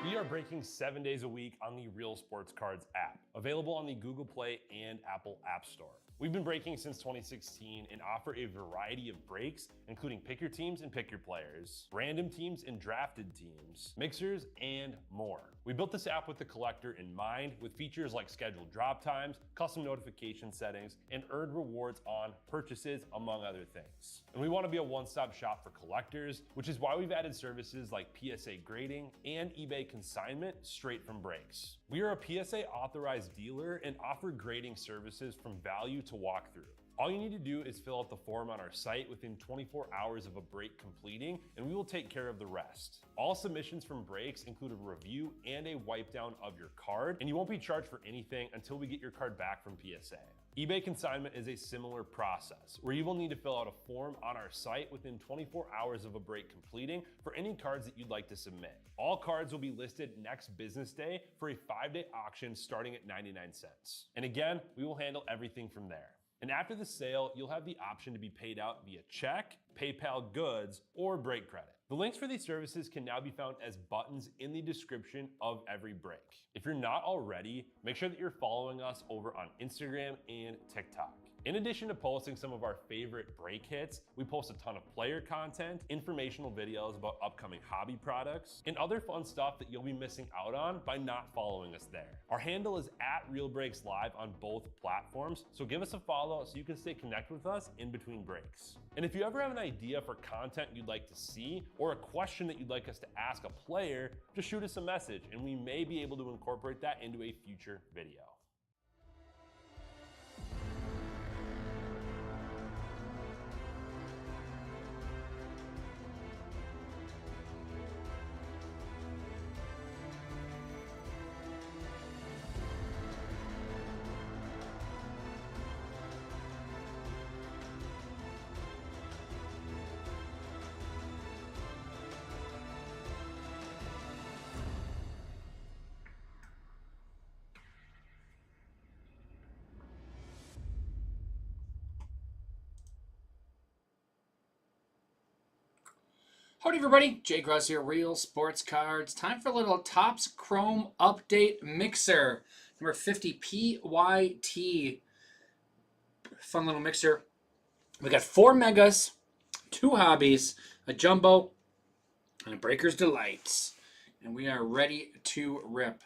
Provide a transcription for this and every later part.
We are breaking 7 days a week on the Real Sports Cards app, available on the Google Play and Apple App Store. We've been breaking since 2016 and offer a variety of breaks, including pick your teams and pick your players, random teams and drafted teams, mixers, and more. We built this app with the collector in mind, with features like scheduled drop times, custom notification settings, and earned rewards on purchases, among other things. And we want to be a one-stop shop for collectors, which is why we've added services like PSA grading and eBay consignment straight from breaks. We are a PSA authorized dealer and offer grading services from value to walkthrough. All you need to do is fill out the form on our site within 24 hours of a break completing, and we will take care of the rest. All submissions from breaks include a review and a wipe down of your card, and you won't be charged for anything until we get your card back from PSA. eBay consignment is a similar process, where you will need to fill out a form on our site within 24 hours of a break completing for any cards that you'd like to submit. All cards will be listed next business day for a 5-day auction starting at 99 cents. And again, we will handle everything from there. And after the sale, you'll have the option to be paid out via check, PayPal goods, or break credit. The links for these services can now be found as buttons in the description of every break. If you're not already, make sure that you're following us over on Instagram and TikTok. In addition to posting some of our favorite break hits, we post a ton of player content, informational videos about upcoming hobby products, and other fun stuff that you'll be missing out on by not following us there. Our handle is @RealBreaksLive on both platforms, so give us a follow so you can stay connected with us in between breaks. And if you ever have an idea for content you'd like to see, or a question that you'd like us to ask a player, just shoot us a message and we may be able to incorporate that into a future video. Howdy everybody, Jay Gross here, Real Sports Cards. Time for a little Topps Chrome Update Mixer. Number 50, PYT. Fun little mixer. We got 4 Megas, 2 Hobbies, a Jumbo, and a Breaker's Delights. And we are ready to rip.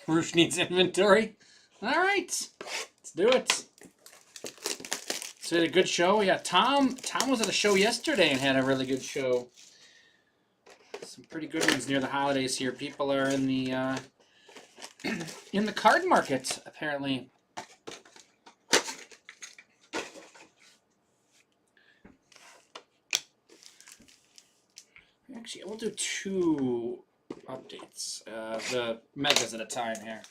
Roosh needs inventory. Alright, let's do it. So we had a good show. Yeah, Tom was at a show yesterday and had a really good show. Some pretty good ones near the holidays here. People are in the in the card market apparently. Actually, we'll do 2 updates. The Megas at a time here.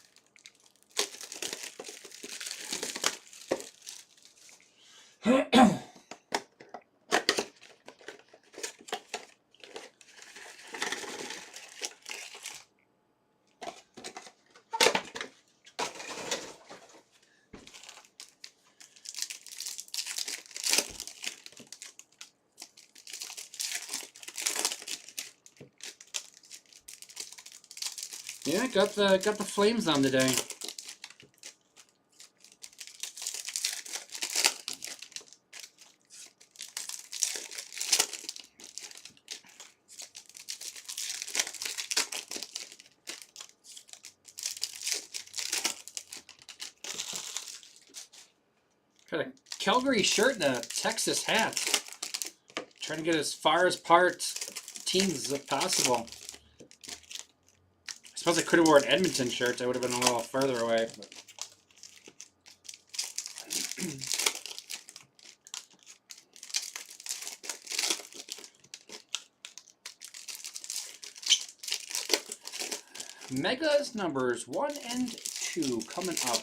Yeah, got the flames on today. Got a Calgary shirt and a Texas hat. Trying to get as far apart teams as possible. I suppose I could have worn Edmonton shirts. I would have been a little further away. But. Megas numbers 1 and 2 coming up.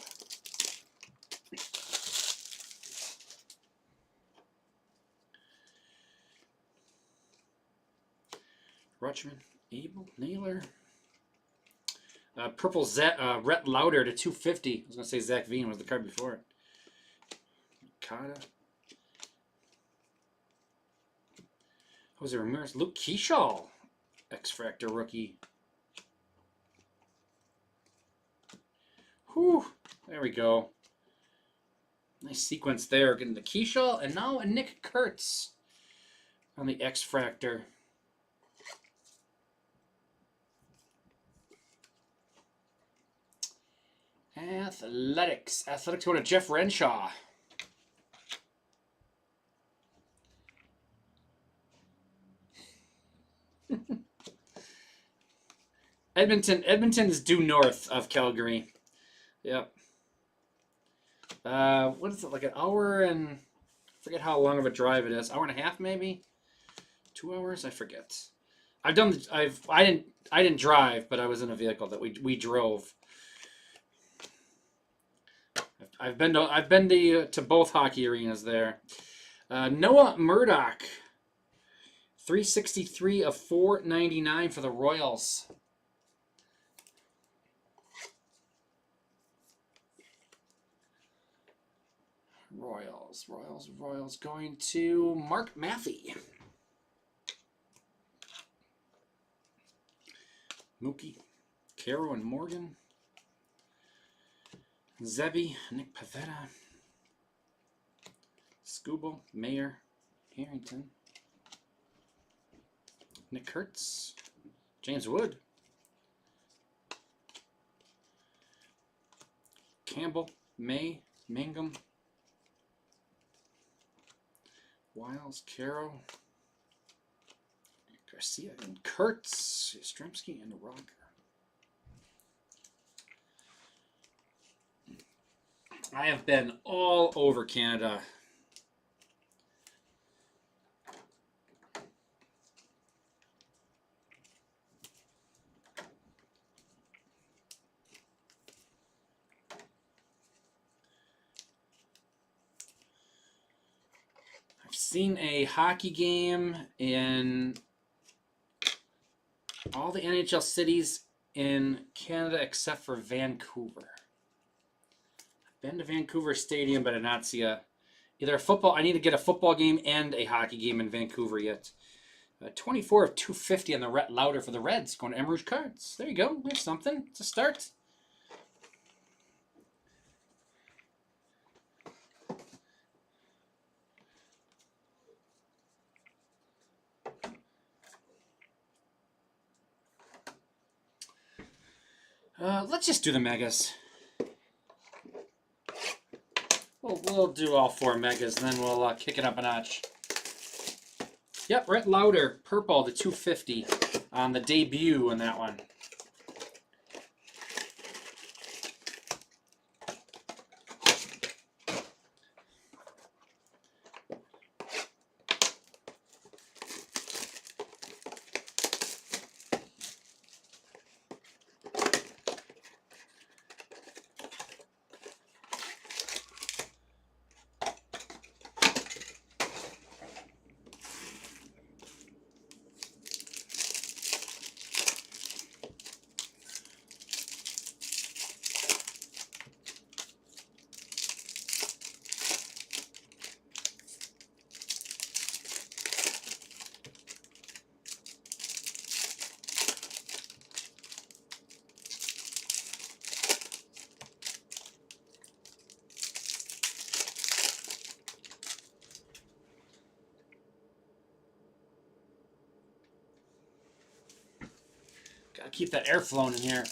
Rutschman, Abel, Naylor. Purple Rhett Lauder to 250. I was going to say Zach Veen was the card before it. Kata. Jose Ramirez. Luke Keeshall. X-Fractor rookie. Whew. There we go. Nice sequence there. Getting the Keyshaw, and now a Nick Kurtz on the X-Fractor. Athletics. Athletics go to Jeff Renshaw. Edmonton is due north of Calgary. Yep. What is it, like an hour and I forget how long of a drive it is. Hour and a half maybe? 2 hours? I forget. I didn't drive, but I was in a vehicle that we drove. I've been to both hockey arenas there. Noah Murdoch. 363 of 499 for the Royals. Royals going to Mark Maffey. Mookie, Caro and Morgan. Zebby, Nick Pavetta. Scooble, Mayer, Harrington. Nick Kurtz, James Wood. Campbell, May, Mangum. Wiles, Caro, Garcia, and Kurtz, Yastrzemski, and Roger. I have been all over Canada. Seen a hockey game in all the NHL cities in Canada except for Vancouver. I've been to Vancouver Stadium, but I did not see either a football. I need to get a football game and a hockey game in Vancouver yet. 24 of 250 on the Rhett Lauder for the Reds. Going to Emerge Cards. There you go. There's something to start. Let's just do the megas. We'll do all 4 megas, and then we'll kick it up a notch. Yep, Rhett Lauder, purple to 250 on the debut in that one. Gotta keep that air flowing in here.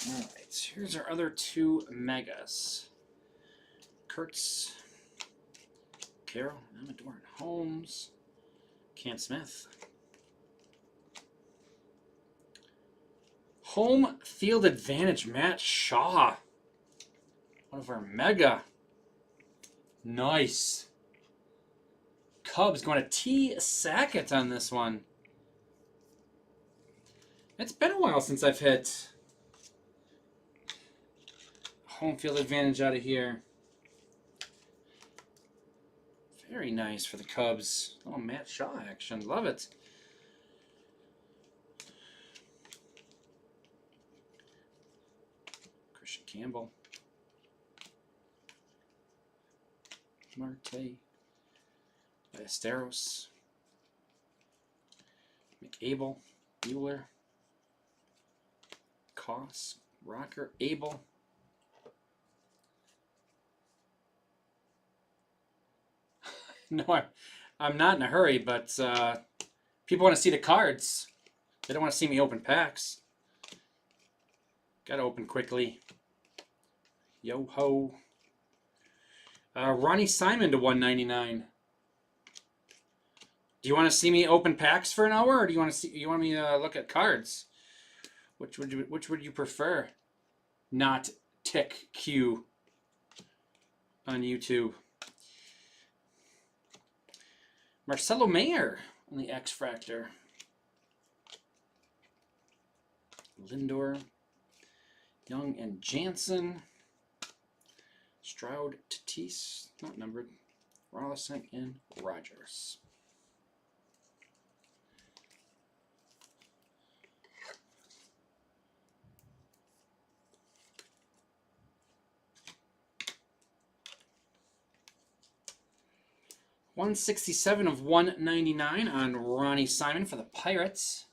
Alright, here's our other 2 megas. Kurtz, Carroll, Amador, and Holmes, Cam Smith. Home field advantage, Matt Shaw. One of our mega. Nice. Cubs going to T. Sackett on this one. It's been a while since I've hit home field advantage out of here. Very nice for the Cubs. Oh, Matt Shaw action. Love it. Christian Campbell. Marte. Ballesteros. McAble. Bueller. Koss. Rocker. Abel. No, I'm not in a hurry, but people want to see the cards. They don't want to see me open packs. Got to open quickly. Yo ho. Ronnie Simon to 199. Do you want to see me open packs for an hour, or do you want to see? You want me to look at cards? Which would you prefer? Not Tick Q on YouTube. Marcelo Mayer on the X Fractor. Lindor, Young and Jansen. Stroud, Tatis, not numbered. Rolison and Rogers. $167 of $199 on Ronnie Simon for the Pirates.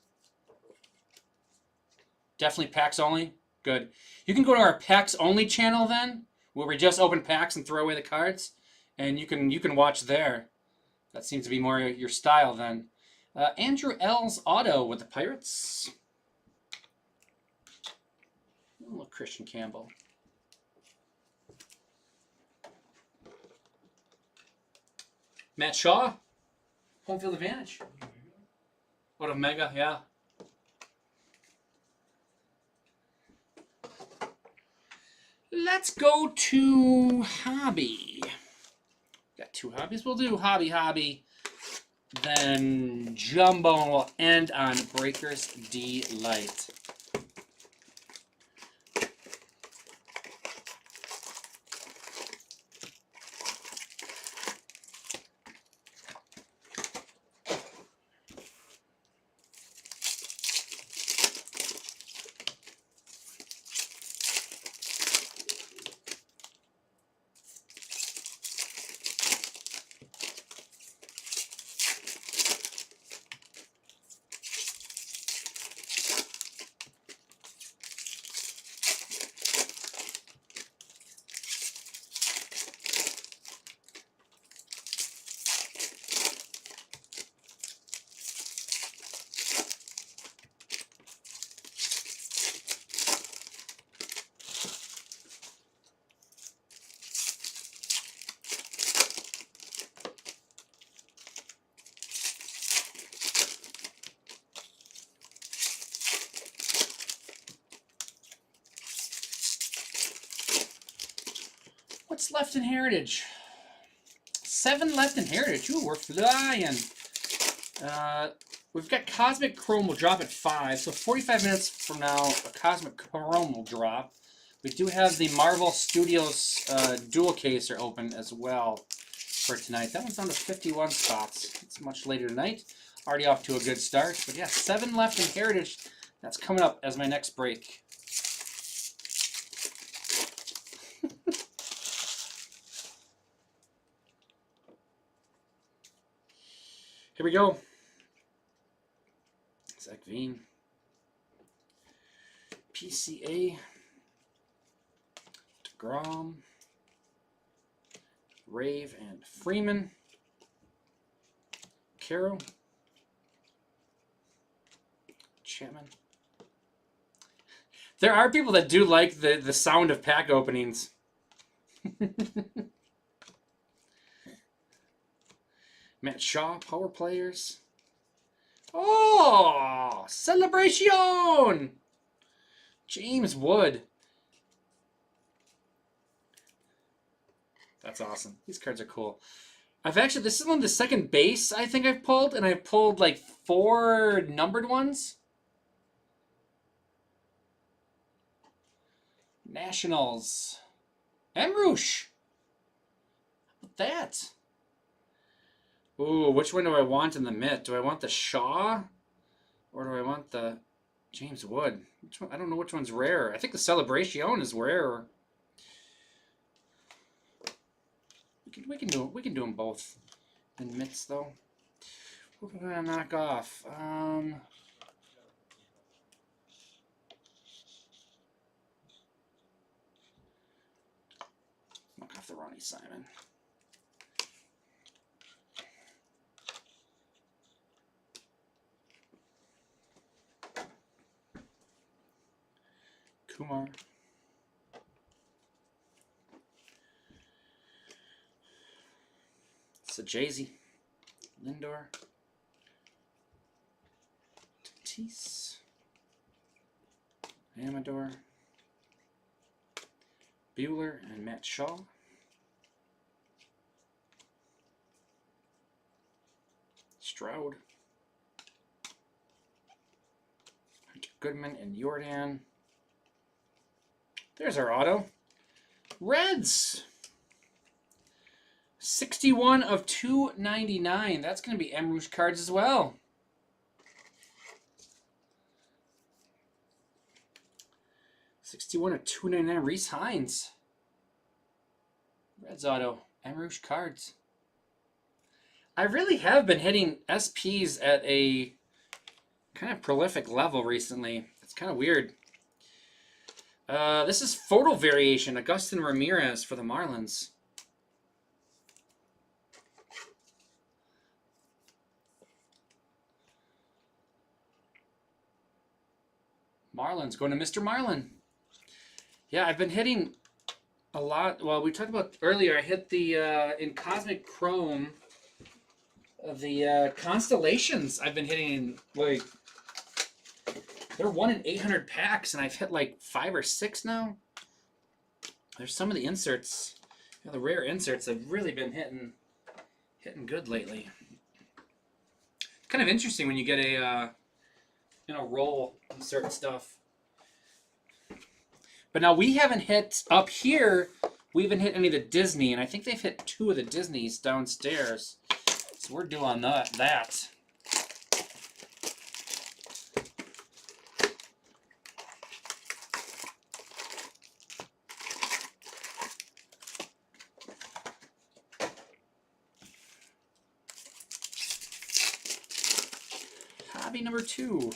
Definitely packs only. Good. You can go to our packs only channel then, where we just open packs and throw away the cards, and you can watch there. That seems to be more your style then. Andrew L's auto with the Pirates. A little Christian Campbell. Matt Shaw, home field advantage. What a mega, yeah. Let's go to hobby. Got two hobbies. We'll do hobby, then jumbo, and we'll end on Breakers Delight. What's left in Heritage? 7 left in Heritage. Ooh, we're flying. We've got Cosmic Chrome will drop at 5, so 45 minutes from now, a Cosmic Chrome will drop. We do have the Marvel Studios dual caser open as well for tonight. That one's down to 51 spots. It's much later tonight. Already off to a good start. But yeah, 7 left in Heritage. That's coming up as my next break. Here we go. Zach Veen. PCA. DeGrom. Rave and Freeman. Caro. Chapman. There are people that do like the sound of pack openings. Matt Shaw, power players. Oh, celebration! James Wood. That's awesome. These cards are cool. This is one of the second base I think I've pulled, and I've pulled like 4 numbered ones. Nationals. Emroosh. How about that? Ooh, which one do I want in the mitt? Do I want the Shaw? Or do I want the James Wood? Which one? I don't know which one's rarer. I think the Celebration is rarer. We can do them both in mitts though. What are we gonna knock off? Knock off the Ronnie Simon. Kumar. Jay-Z. Lindor. Tatis. Amador. Bueller and Matt Shaw. Stroud. Hunter Goodman and Jordan. There's our auto. Reds. 61 of 299. That's going to be Emroosh cards as well. $61 of $2.99. Reese Hines. Reds auto. Emroosh cards. I really have been hitting SPs at a kind of prolific level recently. It's kind of weird. This is photo variation. Agustin Ramirez for the Marlins. Marlins going to Mr. Marlin. Yeah, I've been hitting a lot. Well, we talked about earlier. I hit the in Cosmic Chrome the constellations. I've been hitting like they're 1 in 800 packs, and I've hit like 5 or 6 now. There's some of the inserts, the rare inserts have really been hitting good lately. Kind of interesting when you get a roll of certain stuff. But now we haven't hit up here. We haven't hit any of the Disney, and I think they've hit 2 of the Disneys downstairs. So we're due on that. Hobby number 2.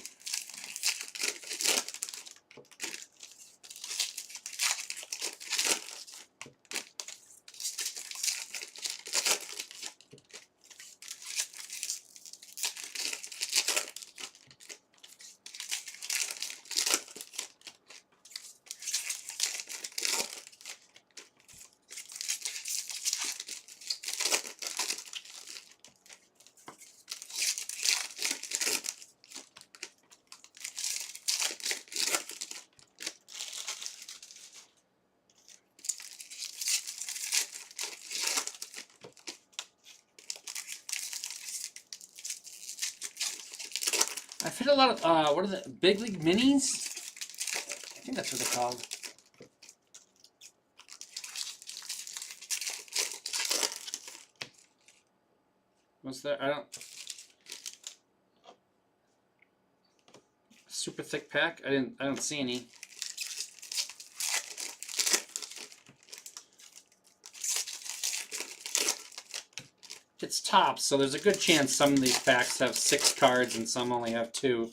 I've hit a lot of, what are the Big League Minis? I think that's what they're called. What's that? I don't. Super thick pack? I don't see any. It's tops, so there's a good chance some of these packs have 6 cards and some only have 2.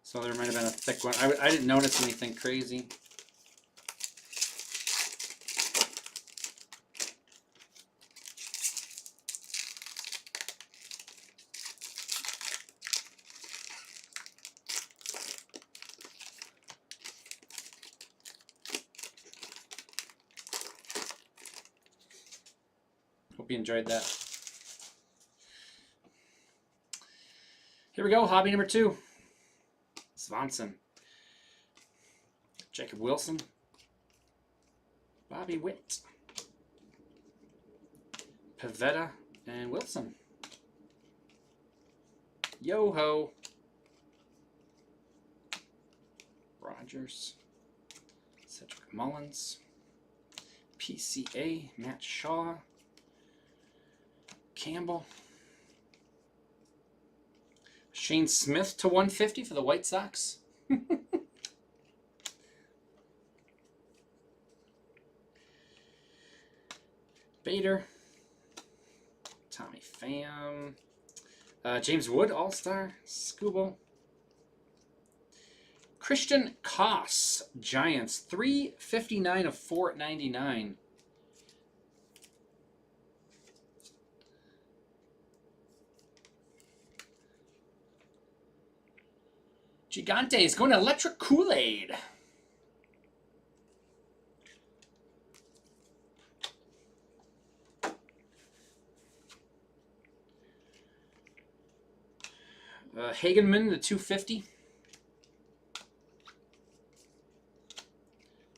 So there might have been a thick one. I didn't notice anything crazy. Hope you enjoyed that. Here we go, hobby number 2. Swanson. Jacob Wilson. Bobby Witt. Pavetta and Wilson. Yo-ho. Rogers. Cedric Mullins. PCA, Matt Shaw. Campbell. Shane Smith to 150 for the White Sox. Bader. Tommy Pham. James Wood, All-Star. Scooble. Christian Koss, Giants, 359 of 499. Gigante is going to Electric Kool-Aid. Hagenman to 250.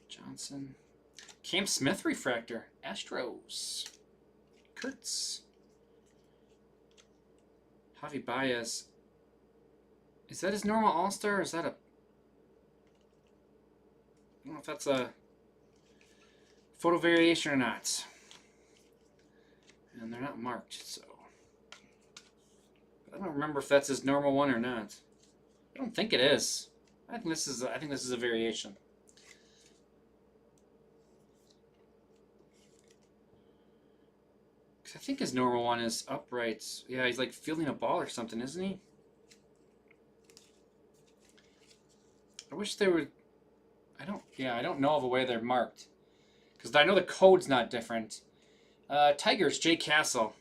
Johnson. Cam Smith refractor. Astros. Kurtz. Javi Baez. Is that his normal All-Star, or is that a... I don't know if that's a photo variation or not. And they're not marked, so... I don't remember if that's his normal one or not. I don't think it is. I think this is a variation. I think his normal one is upright. Yeah, he's like fielding a ball or something, isn't he? I wish they would... I don't know of a way they're marked. Because I know the code's not different. Tigers, Jay Castle.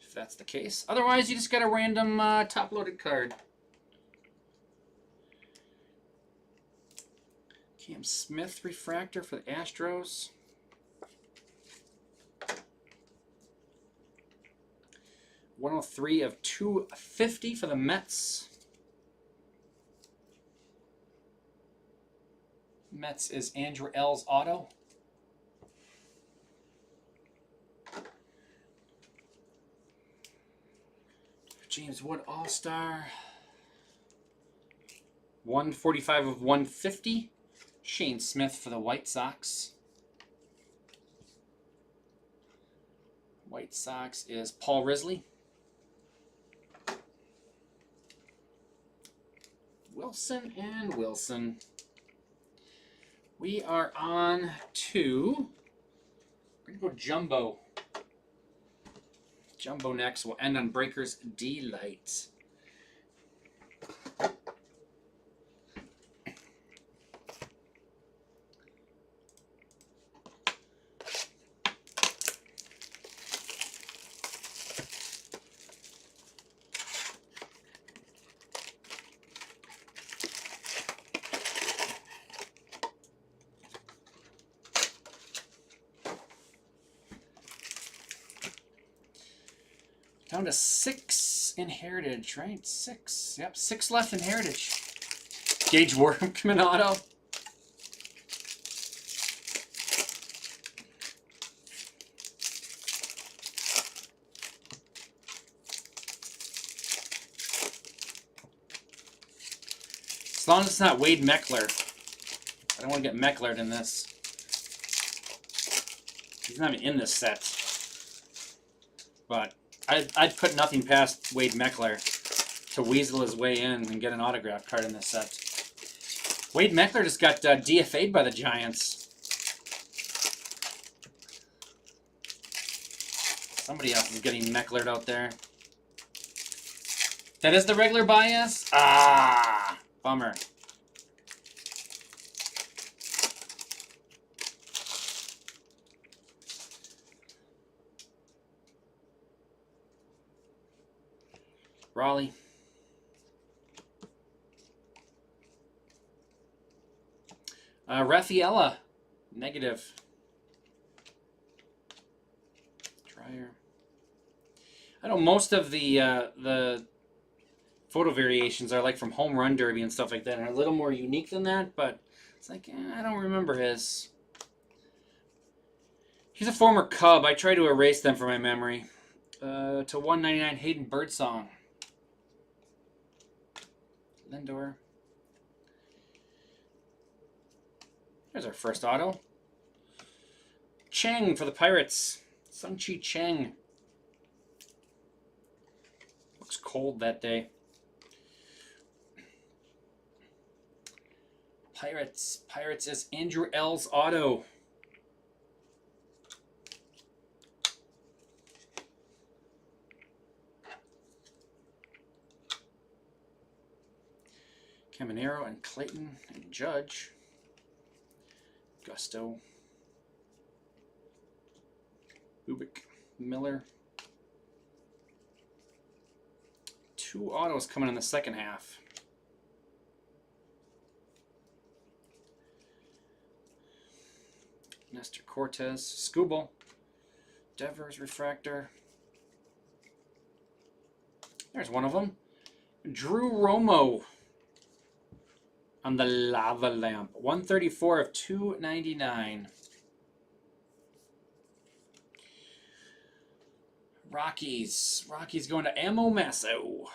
If that's the case. Otherwise, you just got a random top-loaded card. Cam Smith refractor for the Astros. $103 of $250 for the Mets. Mets is Andrew L's auto. James Wood All-Star. $145 of $150. Shane Smith for the White Sox. White Sox is Paul Risley. Wilson and Wilson. We are on to... We're going to go Jumbo. Jumbo next. We'll end on Breakers Delight. Down to 6 in Heritage, right? 6. Yep, 6 left in Heritage. Gage Workman auto. As long as it's not Wade Meckler. I don't want to get Mecklered in this. He's not even in this set. But I'd put nothing past Wade Meckler to weasel his way in and get an autograph card in this set. Wade Meckler just got DFA'd by the Giants. Somebody else is getting Mecklered out there. That is the regular bias? Ah, bummer. Raleigh. Rafaela, negative. Dryer. I know most of the photo variations are like from Home Run Derby and stuff like that, and are a little more unique than that, but it's like, I don't remember his. He's a former Cub. I try to erase them from my memory. To 199, Hayden Birdsong. Lindor. There's our first auto. Cheng for the Pirates. Sung-Chi Cheng. Looks cold that day. Pirates. Pirates is Andrew L's auto. Caminero and Clayton and Judge. Gusto. Ubik. Miller. 2 autos coming in the second half. Nestor Cortez. Scooble. Devers Refractor. There's one of them. Drew Romo. On the Lava Lamp. 134 of 299. Rockies. Rockies going to Amo Masso.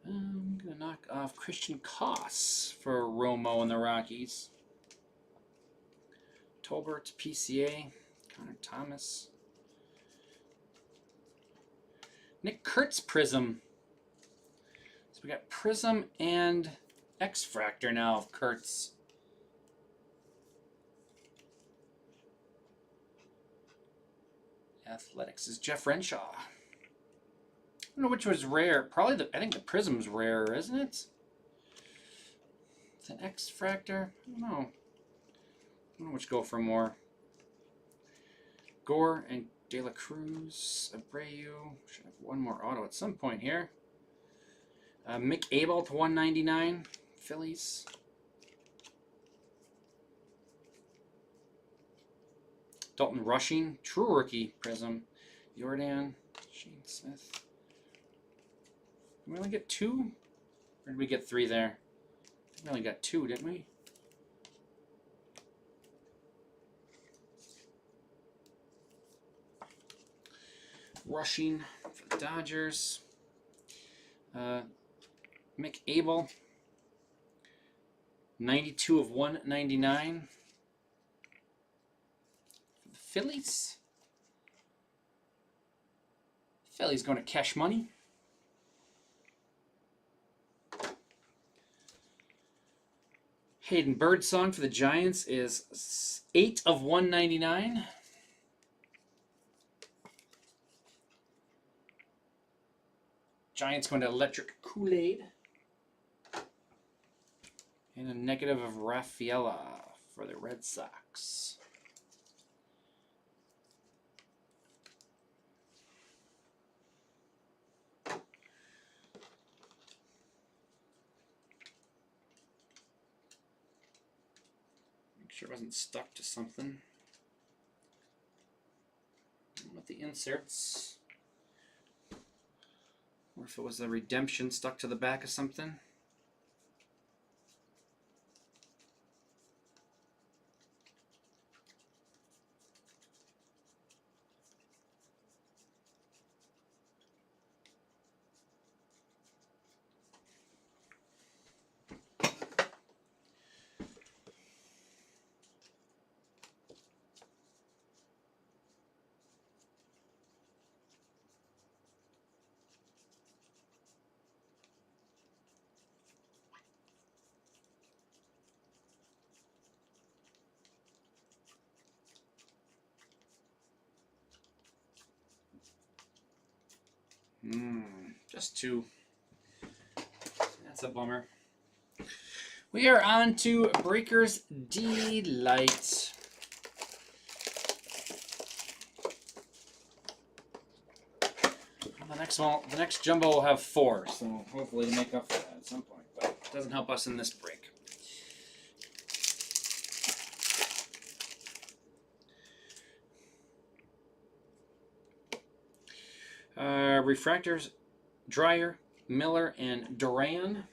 I'm going to knock off Christian Koss for Romo and the Rockies. Tolbert, PCA. Connor Thomas. Nick Kurtz Prism. So we got Prism and X-Fractor now of Kurtz. Athletics is Jeff Renshaw. I don't know which was rare. Probably I think the Prism's rare, isn't it? It's an X-Fractor. I don't know. I don't know which go for more. Gore and De La Cruz. Abreu. Should have one more auto at some point here. Mick Abel to 199. Phillies. Dalton Rushing, true rookie Prism. Jordan, Shane Smith. Did we only get 2? Or did we get 3 there? I think we only got 2, didn't we? Rushing for the Dodgers. Mick Abel. 92 of 199. For the Phillies. Phillies going to Cash Money. Hayden Birdsong for the Giants is 8 of 199. Giants going to Electric Kool-Aid. And a negative of Rafaela for the Red Sox. Make sure it wasn't stuck to something. With the inserts. Or if it was a redemption stuck to the back of something. Just 2. That's a bummer. We are on to Breakers Delight. The next jumbo will have 4, so hopefully to make up for that at some point. But it doesn't help us in this break. Refractors, Dreyer, Miller, and Duran.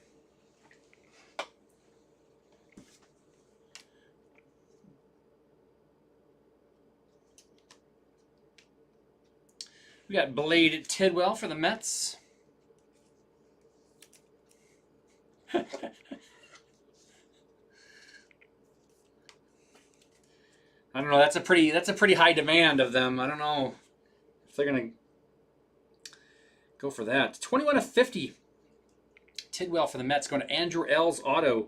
We got Blade Tidwell for the Mets. I don't know. That's a pretty high demand of them. I don't know if they're gonna go for that. 21/50. Tidwell for the Mets going to Andrew L's auto.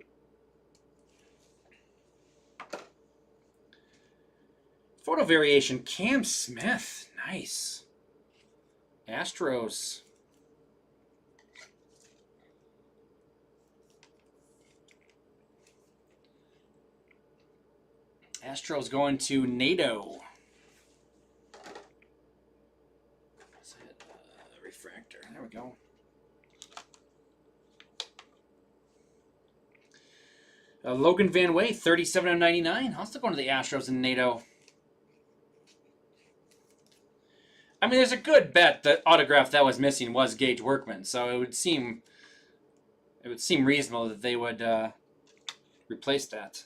Photo variation, Cam Smith. Nice. Astros. Astros going to NATO. Refractor. There we go. Logan Van Way, 37/99. Also going to the Astros in NATO. I mean, there's a good bet the autograph that was missing was Gage Workman, so it would seem reasonable that they would replace that.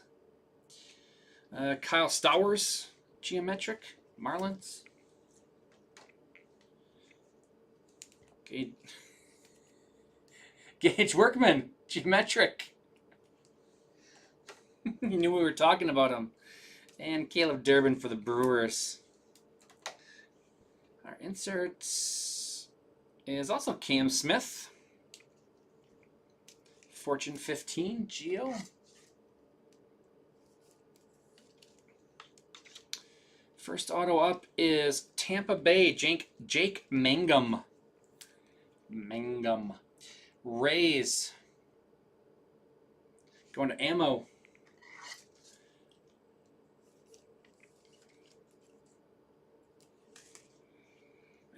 Kyle Stowers, geometric, Marlins. Gage Workman, geometric. You knew we were talking about him. And Caleb Durbin for the Brewers. Our insert is also Cam Smith. Fortune 15, Geo. First auto up is Tampa Bay, Jake Mangum. Rays. Going to Ammo.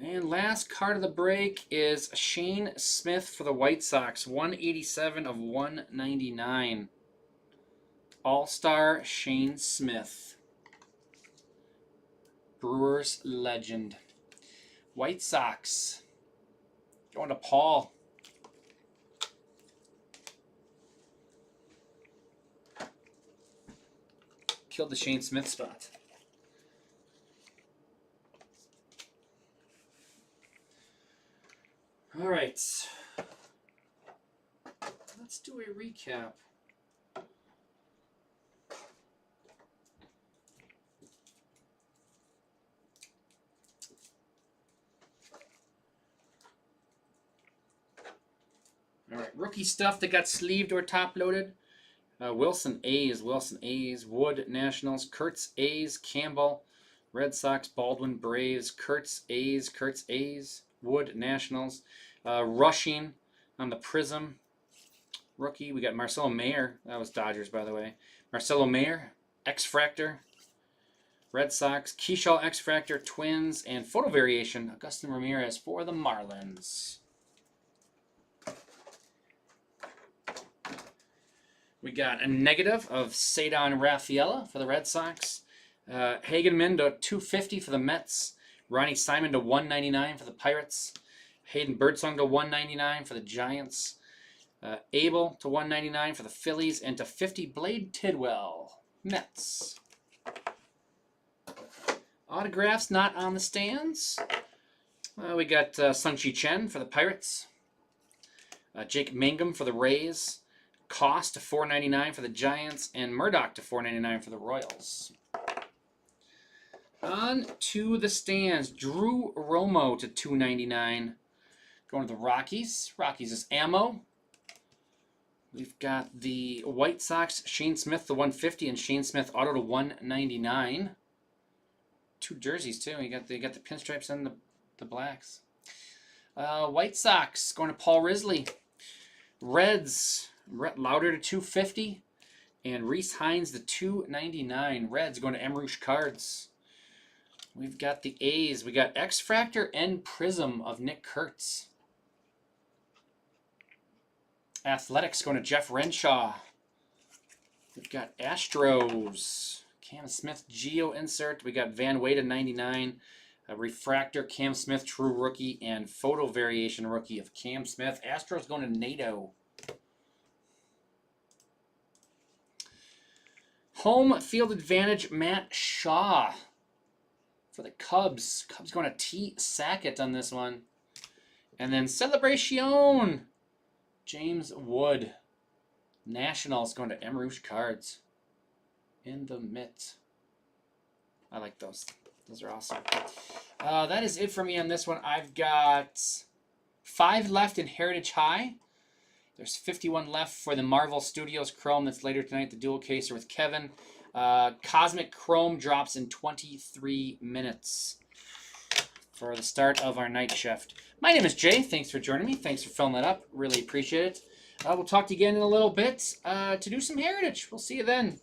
And last card of the break is Shane Smith for the White Sox. 187/199. All-Star Shane Smith. Brewers legend. White Sox. Going to Paul. Killed the Shane Smith spot. All right. Let's do a recap. All right, rookie stuff that got sleeved or top loaded. Wilson A's, Wood Nationals, Kurtz A's, Campbell, Red Sox, Baldwin Braves, Kurtz A's, Wood Nationals. Rushing on the Prism rookie. We got Marcelo Mayer. That was Dodgers, by the way. Marcelo Mayer, X-Fractor, Red Sox, Keyshaw X-Fractor, Twins, and photo variation, Augustin Ramirez for the Marlins. We got a negative of Cedar Rafaela for the Red Sox. Hagenman to 250 for the Mets. Ronnie Simon to 199 for the Pirates. Hayden Birdsong to 199 for the Giants. Abel to 199 for the Phillies. And to 50, Blade Tidwell, Mets. Autographs not on the stands. We got Sun-Chi Chen for the Pirates. Jake Mangum for the Rays. Cost to 499 for the Giants, and Murdoch to 499 for the Royals. On to the stands. Drew Romo to 299. Going to the Rockies. Rockies is Ammo. We've got the White Sox, Shane Smith to 150, and Shane Smith auto to 199. Two jerseys too. You got the pinstripes and the blacks. White Sox going to Paul Risley. Reds. Rhett Lauder to 250, and Reese Hines to 299. Reds going to Emrouche Cards. We've got the A's. We got X-Fractor and Prism of Nick Kurtz. Athletics going to Jeff Renshaw. We've got Astros. Cam Smith Geo insert. We got Van Way to 99. Refractor Cam Smith true rookie, and photo variation rookie of Cam Smith. Astros going to NATO. Home field advantage, Matt Shaw for the Cubs. Cubs going to T. Sackett on this one. And then Celebration, James Wood. Nationals going to Emrouche Cards in the mitt. I like those. Those are awesome. That is it for me on this one. I've got 5 left in Heritage High. There's 51 left for the Marvel Studios Chrome that's later tonight, the dual caser with Kevin. Cosmic Chrome drops in 23 minutes for the start of our night shift. My name is Jay. Thanks for joining me. Thanks for filling that up. Really appreciate it. We'll talk to you again in a little bit to do some Heritage. We'll see you then.